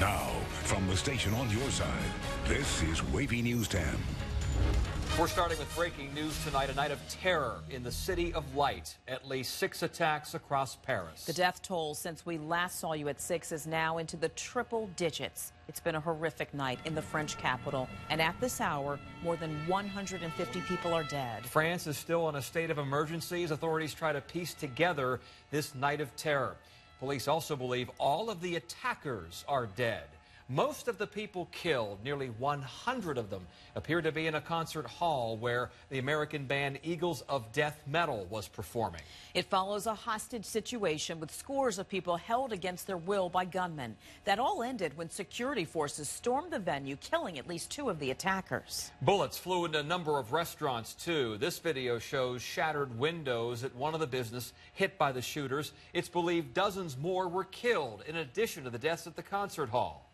Now, from the station on your side, this is WAVY News 10. We're starting with breaking news tonight, a night of terror in the City of Light. At least 6 attacks across Paris. The death toll since we last saw you at 6 is now into the triple digits. It's been a horrific night in the French capital, and at this hour, more than 150 people are dead. France is still in a state of emergency as authorities try to piece together this night of terror. Police also believe all of the attackers are dead. Most of the people killed, nearly 100 of them, appear to be in a concert hall where the American band Eagles of Death Metal was performing. It follows a hostage situation with scores of people held against their will by gunmen. That all ended when security forces stormed the venue, killing at least 2 of the attackers. Bullets flew into a number of restaurants, too. This video shows shattered windows at one of the businesses hit by the shooters. It's believed dozens more were killed, in addition to the deaths at the concert hall.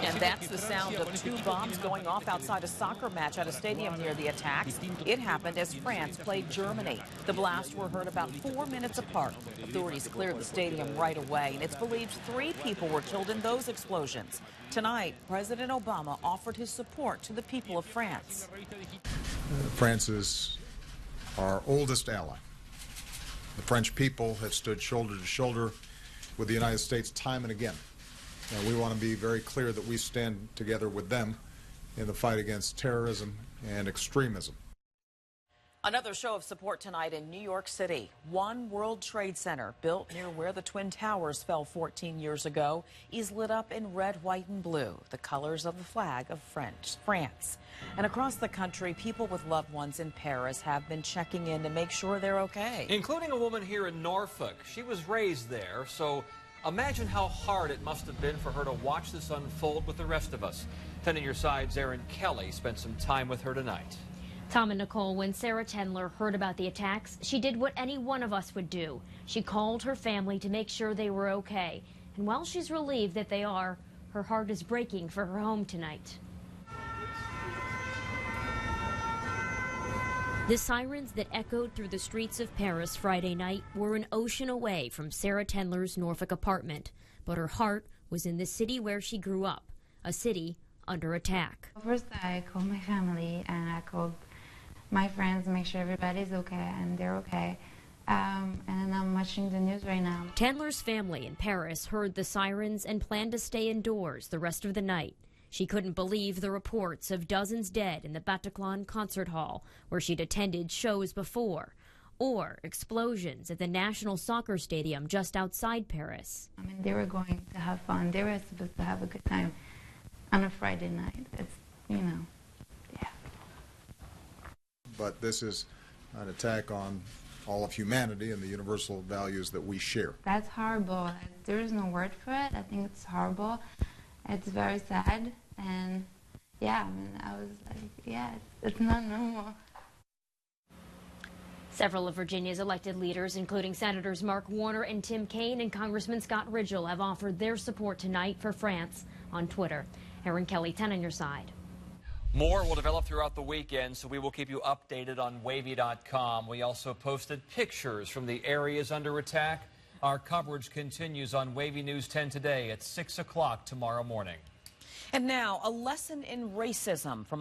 And that's the sound of 2 bombs going off outside a soccer match at a stadium near the attacks. It happened as France played Germany. The blasts were heard about 4 minutes apart. Authorities cleared the stadium right away, and it's believed 3 people were killed in those explosions. Tonight, President Obama offered his support to the people of France. France is our oldest ally. The French people have stood shoulder to shoulder with the United States time and again. And we want to be very clear that we stand together with them in the fight against terrorism and extremism. Another show of support tonight in New York City. One World Trade Center, built near where the Twin Towers fell 14 years ago, is lit up in red, white, and blue, the colors of the flag of France. And across the country, people with loved ones in Paris have been checking in to make sure they're okay. Including a woman here in Norfolk. She was raised there, so imagine how hard it must have been for her to watch this unfold with the rest of us. 10 on your side's Erin Kelly spent some time with her tonight. Tom and Nicole, when Sarah Tendler heard about the attacks, she did what any one of us would do. She called her family to make sure they were okay. And while she's relieved that they are, her heart is breaking for her home tonight. The sirens that echoed through the streets of Paris Friday night were an ocean away from Sarah Tendler's Norfolk apartment. But her heart was in the city where she grew up, a city under attack. First, I called my family and I called my friends to make sure everybody's okay, and they're okay. And I'm watching the news right now. Tendler's family in Paris heard the sirens and planned to stay indoors the rest of the night. She couldn't believe the reports of dozens dead in the Bataclan concert hall, where she'd attended shows before, or explosions at the National Soccer Stadium just outside Paris. I mean, they were going to have fun. They were supposed to have a good time on a Friday night. It's, you know, yeah. But this is an attack on all of humanity and the universal values that we share. That's horrible. There is no word for it. I think it's horrible. It's very sad. And yeah, I mean, I was like, yeah, it's not normal. Several of Virginia's elected leaders, including Senators Mark Warner and Tim Kaine and Congressman Scott Ridgell, have offered their support tonight for France on Twitter. Erin Kelly, 10 on your side. More will develop throughout the weekend, so we will keep you updated on WAVY.com. We also posted pictures from the areas under attack. Our coverage continues on WAVY News 10 today at 6 o'clock tomorrow morning. And now, a lesson in racism from a